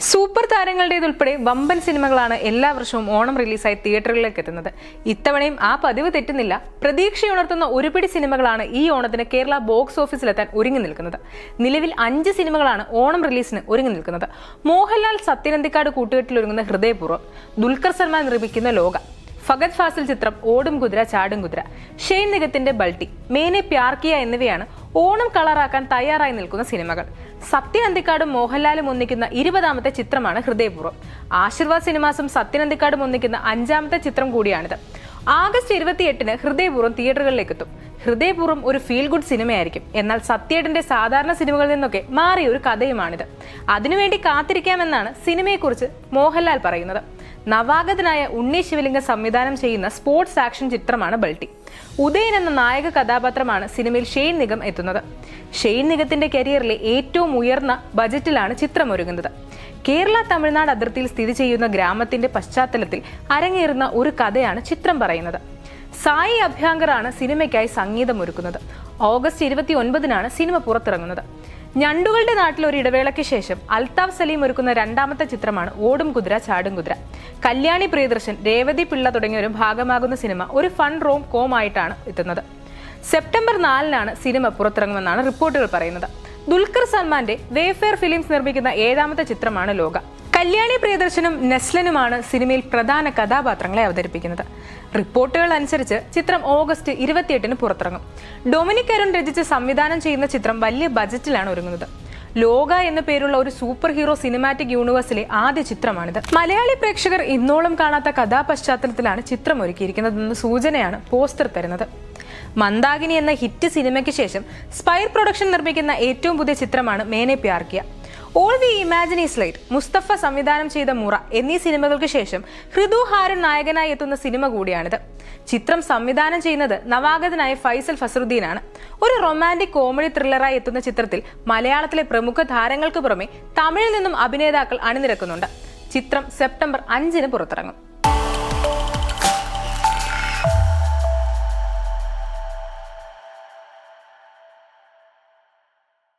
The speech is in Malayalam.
സൂപ്പർ താരങ്ങളുടേതുൾപ്പെടെ വമ്പൻ സിനിമകളാണ് എല്ലാ വർഷവും ഓണം റിലീസായി തിയേറ്ററുകളിലേക്ക് എത്തുന്നത്. ഇത്തവണയും ആ പതിവ് തെറ്റുന്നില്ല. പ്രതീക്ഷയുണർത്തുന്ന ഒരുപിടി സിനിമകളാണ് ഈ ഓണത്തിന് കേരള ബോക്സ് ഓഫീസിലെത്താൻ ഒരുങ്ങി നിൽക്കുന്നത്. നിലവിൽ 5 സിനിമകളാണ് ഓണം റിലീസിന് ഒരുങ്ങി നിൽക്കുന്നത്. മോഹൻലാൽ സത്യനന്ദിക്കാട് കൂട്ടുകെട്ടിലൊരുങ്ങുന്ന ഹൃദയപൂർവ്വം, ദുൽഖർ സൽമാൻ നിർമ്മിക്കുന്ന ലോക, ഫഗത് ഫാസിൽ ചിത്രം ഓടും കുതിര ചാടും കുതിര, ഷെയ്ൻ നിഗത്തിന്റെ ബൾട്ടി, മേനെ പ്യാർ കിയ എന്നിവയാണ് ഓണം കളറാക്കാൻ തയ്യാറായി നിൽക്കുന്ന സിനിമകൾ. സത്യനന്ദിക്കാടും മോഹൻലാലും ഒന്നിക്കുന്ന 20ാമത്തെ ചിത്രമാണ് ഹൃദയപൂർവ്വം. ആശീർവാദ് സിനിമാസും സത്യനന്ദിക്കാടും ഒന്നിക്കുന്ന 5ാമത്തെ ചിത്രം കൂടിയാണിത്. ആഗസ്റ്റ് 28-ന് ഹൃദയപൂർവ്വം തിയേറ്ററുകളിലേക്ക് എത്തും. ഹൃദയപൂർവ്വം ഒരു ഫീൽ ഗുഡ് സിനിമയായിരിക്കും. എന്നാൽ സത്യേട്ടന്റെ സാധാരണ സിനിമകളിൽ നിന്നൊക്കെ മാറിയ ഒരു കഥയുമാണിത്. അതിനുവേണ്ടി കാത്തിരിക്കാമെന്നാണ് സിനിമയെക്കുറിച്ച് മോഹൻലാൽ പറയുന്നത്. നവാഗതനായ ഉണ്ണി ശിവലിംഗം സംവിധാനം ചെയ്യുന്ന സ്പോർട്സ് ആക്ഷൻ ചിത്രമാണ് ബൾട്ടി. ഉദയൻ എന്ന നായക കഥാപാത്രമാണ് സിനിമയിൽ ഷെയ്ൻ നിഗം എത്തുന്നത്. ഷെയ്ൻ നിഗത്തിന്റെ കരിയറിലെ ഏറ്റവും ഉയർന്ന ബജറ്റിലാണ് ചിത്രം ഒരുങ്ങുന്നത്. കേരള തമിഴ്നാട് അതിർത്തിയിൽ സ്ഥിതി ചെയ്യുന്ന ഗ്രാമത്തിന്റെ പശ്ചാത്തലത്തിൽ അരങ്ങേറുന്ന ഒരു കഥയാണ് ചിത്രം പറയുന്നത്. സായി അഭ്യങ്കറാണ് സിനിമയ്ക്കായി സംഗീതമൊരുക്കുന്നത്. ഓഗസ്റ്റ് 29-നാണ് സിനിമ പുറത്തിറങ്ങുന്നത്. ഞണ്ടുകളുടെ നാട്ടിൽ ഒരു ഇടവേളയ്ക്ക് ശേഷം അൽതാഫ് സലീം ഒരുക്കുന്ന 2ാമത്തെ ചിത്രമാണ് ഓടും കുതിര ചാടും കുതിര. കല്യാണി പ്രിയദർശൻ, രേവതി പിള്ള തുടങ്ങിയവരും ഭാഗമാകുന്ന സിനിമ ഒരു ഫൺ റോം കോം ആയിട്ടാണ് എത്തുന്നത്. സെപ്റ്റംബർ 4-നാണ് സിനിമ പുറത്തിറങ്ങുമെന്നാണ് റിപ്പോർട്ടുകൾ പറയുന്നത്. ദുൽഖർ സൽമാന്റെ വേഫെയർ ഫിലിംസ് നിർമ്മിക്കുന്ന 7ാമത്തെ ചിത്രമാണ് ലോക. കല്യാണി പ്രിയദർശനും നെസ്ലനുമാണ് സിനിമയിൽ പ്രധാന കഥാപാത്രങ്ങളെ അവതരിപ്പിക്കുന്നത്. റിപ്പോർട്ടുകൾ അനുസരിച്ച് ചിത്രം ഓഗസ്റ്റ് 28-ന് പുറത്തിറങ്ങും. ഡൊമിനിക് അരുൺ രചിച്ച് സംവിധാനം ചെയ്യുന്ന ചിത്രം വലിയ ബജറ്റിലാണ് ഒരുങ്ങുന്നത്. ലോക എന്ന പേരുള്ള ഒരു സൂപ്പർ ഹീറോ സിനിമാറ്റിക് യൂണിവേഴ്സിലെ ആദ്യ ചിത്രമാണിത്. മലയാളി പ്രേക്ഷകർ ഇന്നോളം കാണാത്ത കഥാപശ്ചാത്തലത്തിലാണ് ചിത്രം ഒരുക്കിയിരിക്കുന്നതെന്ന സൂചനയാണ് പോസ്റ്റർ തരുന്നത്. മന്ദാകിനി എന്ന ഹിറ്റ് സിനിമയ്ക്ക് ശേഷം സ്പൈർ പ്രൊഡക്ഷൻ നിർമ്മിക്കുന്ന ഏറ്റവും പുതിയ ചിത്രമാണ് Maine Pyar Kiya. All we imagine as light, Mustafa സംവിധാനം ചെയ്ത മുറ എന്നീ സിനിമകൾക്ക് ശേഷം ഹൃദു ഹാരൻ നായകനായി എത്തുന്ന സിനിമ കൂടിയാണിത്. ചിത്രം സംവിധാനം ചെയ്യുന്നത് നവാഗതനായ ഫൈസൽ ഫസറുദ്ദീനാണ്. ഒരു റൊമാന്റിക് കോമഡി ത്രില്ലറായി എത്തുന്ന ചിത്രത്തിൽ മലയാളത്തിലെ പ്രമുഖ താരങ്ങൾക്ക് പുറമെ തമിഴിൽ നിന്നും അഭിനേതാക്കൾ അണിനിരക്കുന്നുണ്ട്. ചിത്രം സെപ്റ്റംബർ 5-ന് പുറത്തിറങ്ങും.